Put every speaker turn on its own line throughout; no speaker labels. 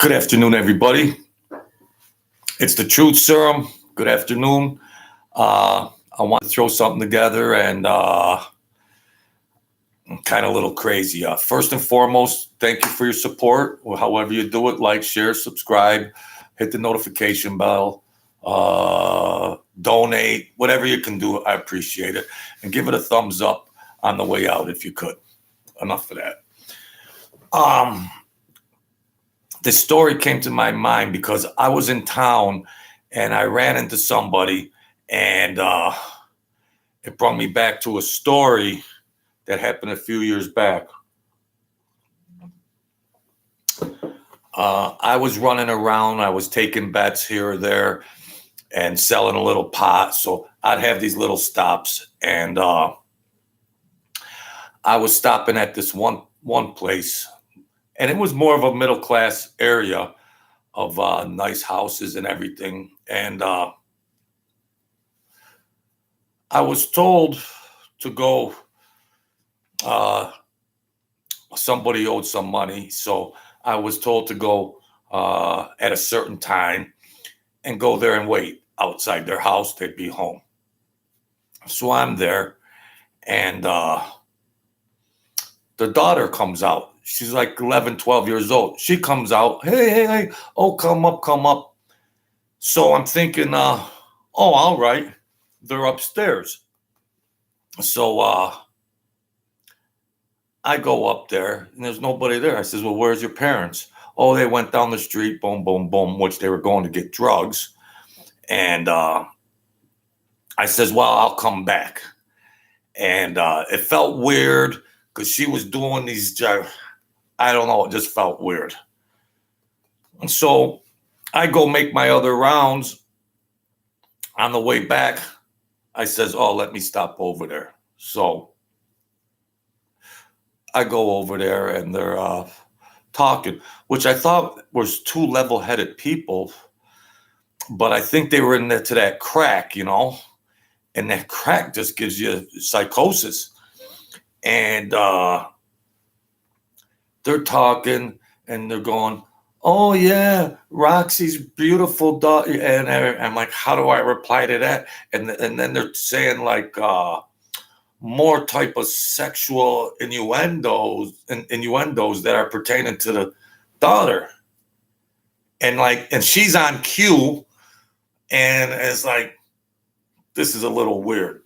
Good afternoon, everybody. It's the Truth Serum. Good afternoon. I want to throw something together and I'm kind of a little crazy. First and foremost, thank you for your support. However you do it, like, share, subscribe, hit the notification bell, donate, whatever you can do. I appreciate it. And give it a thumbs up on the way out if you could. Enough of that. This story came to my mind because I was in town and I ran into somebody, and it brought me back to a story that happened a few years back. I was running around. I was taking bets here or there and selling a little pot. So I'd have these little stops, and I was stopping at this one place. And it was more of a middle-class area of nice houses and everything. And I was told to go, somebody owed some money. So I was told to go at a certain time and go there and wait outside their house. They'd be home. So I'm there, and the daughter comes out. She's like 11, 12 years old. She comes out. Hey. Oh, come up. So I'm thinking, all right. They're upstairs. So I go up there, and there's nobody there. I says, well, where's your parents? Oh, they went down the street, boom, boom, boom, which they were going to get drugs. And I says, well, I'll come back. And it felt weird because she was doing these I don't know, it just felt weird. And so I go make my other rounds. On the way back, I says, oh, let me stop over there. So I go over there, and they're talking, which I thought was two level-headed people, but I think they were into that crack, and that crack just gives you psychosis. And they're talking, and they're going, oh, yeah, Roxy's beautiful daughter. And I'm like, how do I reply to that? And then they're saying, like, more type of sexual innuendos that are pertaining to the daughter. And she's on cue, and it's like, this is a little weird.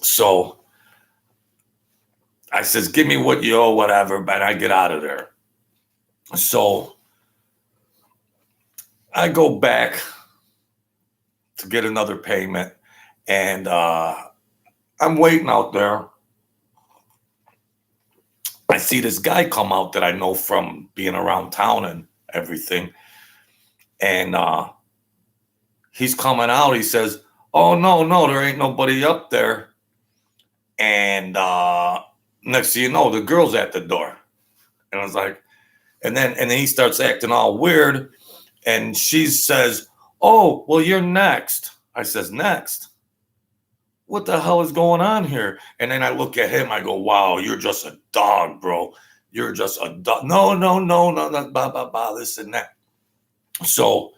So I says, give me what you owe, whatever, but I get out of there. So I go back to get another payment, and I'm waiting out there. I see this guy come out that I know from being around town and everything. And he's coming out. He says, oh, no, there ain't nobody up there. And next thing you know, the girl's at the door. And I was like, and then he starts acting all weird. And she says, oh, well, you're next. I says, next? What the hell is going on here? And then I look at him. I go, wow, you're just a dog, bro. You're just a dog. No, blah, this and that. So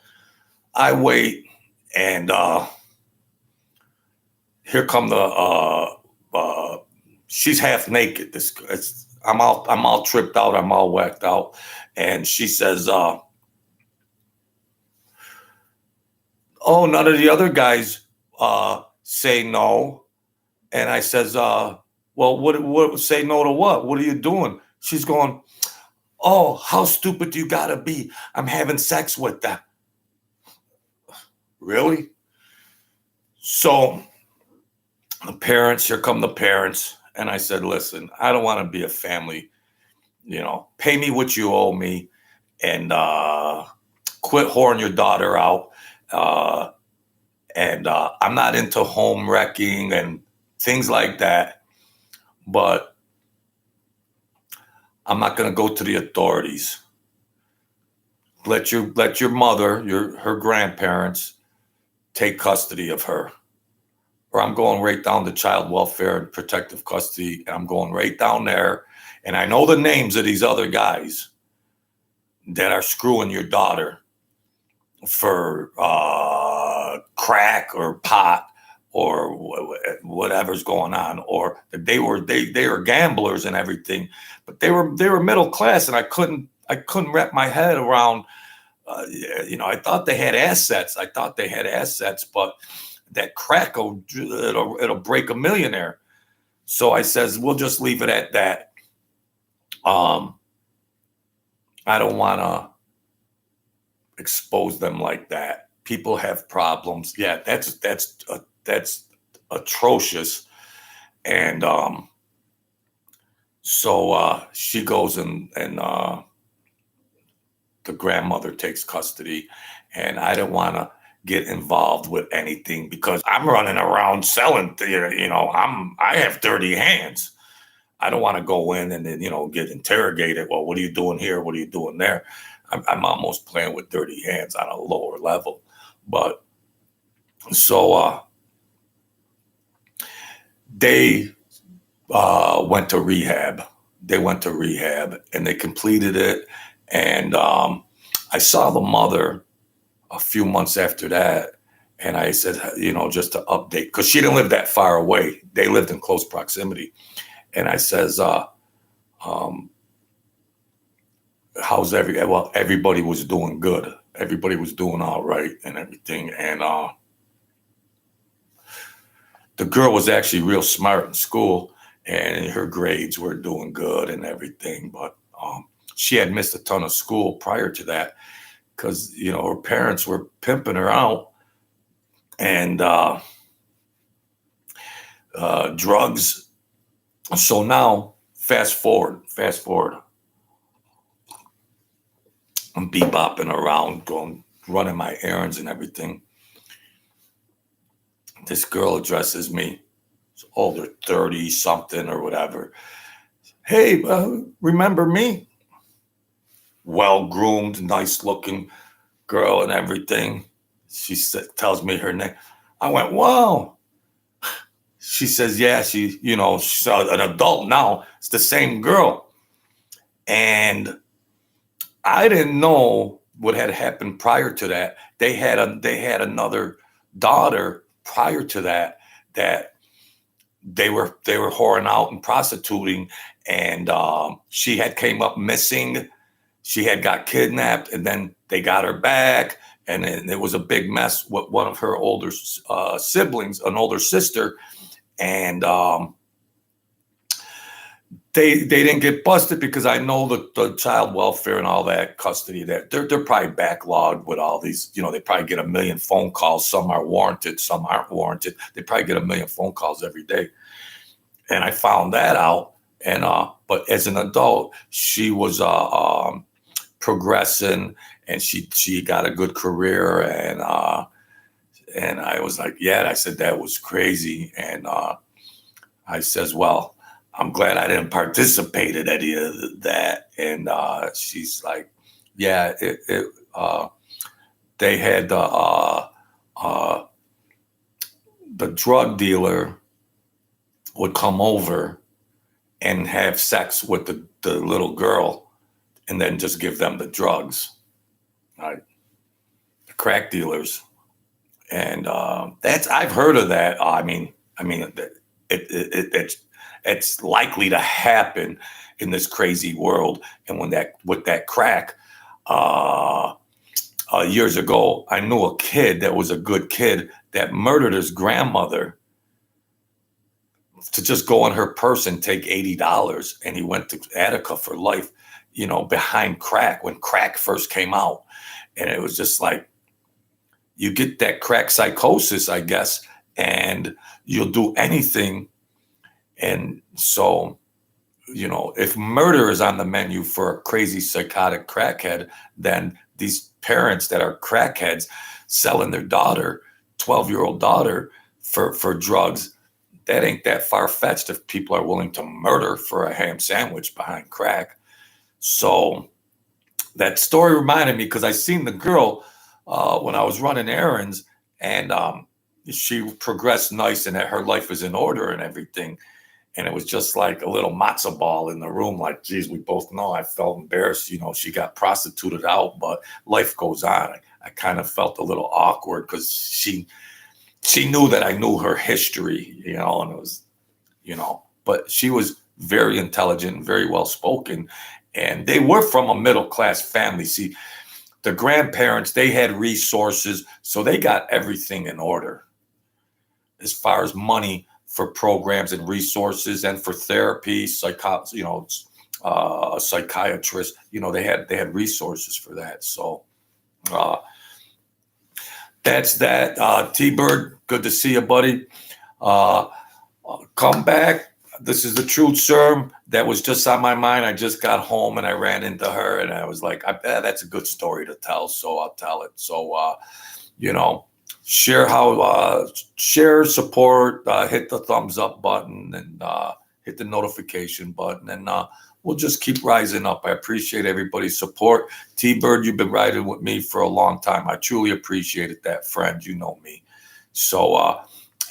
I wait, and here come she's half naked. I'm all tripped out. I'm all whacked out. And she says, oh, none of the other guys say no. And I says, well, what say no to what? What are you doing? She's going, oh, how stupid do you gotta be? I'm having sex with them. Really? So here come the parents. And I said, listen, I don't want to be a family, pay me what you owe me, and quit whoring your daughter out. And I'm not into home wrecking and things like that, but I'm not going to go to the authorities. Let your mother, her grandparents, take custody of her. Or I'm going right down to child welfare and protective custody, and I'm going right down there. And I know the names of these other guys. that are screwing your daughter for crack or pot or whatever's going on, or they were gamblers and everything, but they were middle class, and I couldn't wrap my head around. I thought they had assets. But that crack it'll break a millionaire. So I says, we'll just leave it at that. I don't want to expose them like that. People have problems. Yeah, that's atrocious. And so she goes and the grandmother takes custody, and I didn't want to get involved with anything because I'm running around selling. I have dirty hands. I don't want to go in and then get interrogated. Well, what are you doing here? What are you doing there? I'm almost playing with dirty hands on a lower level. But so they went to rehab. And they completed it. And I saw the mother a few months after that. And I said, just to update, because she didn't live that far away. They lived in close proximity. And I says, how's everybody was doing good. Everybody was doing all right and everything. And the girl was actually real smart in school, and her grades were doing good and everything. But she had missed a ton of school prior to that because, her parents were pimping her out, and drugs. So now, fast forward. I'm bebopping around, running my errands and everything. This girl addresses me. She's older, 30 something or whatever. Hey, remember me? Well-groomed, nice-looking girl and everything. She tells me her name. I went, wow. She says, yeah, she's an adult now. It's the same girl. And I didn't know what had happened prior to that. They had another daughter prior to that they were whoring out and prostituting, and she had came up missing. She had got kidnapped, and then they got her back, and then it was a big mess with one of her older siblings, an older sister, and they didn't get busted because I know the child welfare and all that custody that they're probably backlogged with all these. They probably get a million phone calls. Some are warranted, some aren't warranted. They probably get a million phone calls every day. And I found that out. And but as an adult, she was progressing, and she got a good career, and I was like, yeah. I said that was crazy, and I says, well, I'm glad I didn't participate in any of that. And she's like, yeah, they had the drug dealer would come over and have sex with the little girl and then just give them the drugs, right? The crack dealers. And I've heard of that. It's likely to happen in this crazy world. And with that crack, years ago, I knew a kid that was a good kid that murdered his grandmother to just go on her purse and take $80. And he went to Attica for life, behind crack when crack first came out. And it was just like, you get that crack psychosis, I guess, and you'll do anything. And so, if murder is on the menu for a crazy psychotic crackhead, then these parents that are crackheads selling their daughter, 12-year-old daughter, for drugs, that ain't that far-fetched if people are willing to murder for a ham sandwich behind crack. So that story reminded me, because I seen the girl when I was running errands, and she progressed nice and that her life was in order and everything. And it was just like a little matzo ball in the room. Like, geez, we both know. I felt embarrassed. You know, she got prostituted out, but life goes on. I kind of felt a little awkward because she knew that I knew her history, you know, and it was, you know, but she was very intelligent and very well spoken. And they were from a middle class family. See, the grandparents, they had resources, so they got everything in order as far as money for programs and resources and for therapy, a psychiatrist. You know, they had resources for that. So uh, that's that. T-Bird, good to see you, buddy. Uh, come back. This is the truth serum that was just on my mind. I just got home and I ran into her and I was like, that's a good story to tell. So I'll tell it. So, you know, share, support, hit the thumbs up button and hit the notification button. And we'll just keep rising up. I appreciate everybody's support. T-Bird, you've been riding with me for a long time. I truly appreciated that, friend. You know me. So,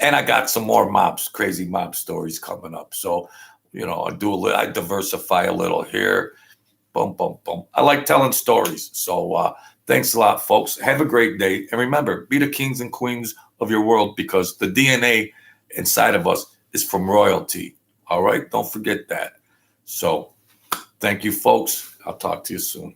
and I got some more crazy mob stories coming up. So, you know, I diversify a little here. Boom, boom, boom. I like telling stories. So thanks a lot, folks. Have a great day. And remember, be the kings and queens of your world because the DNA inside of us is from royalty. All right? Don't forget that. So thank you, folks. I'll talk to you soon.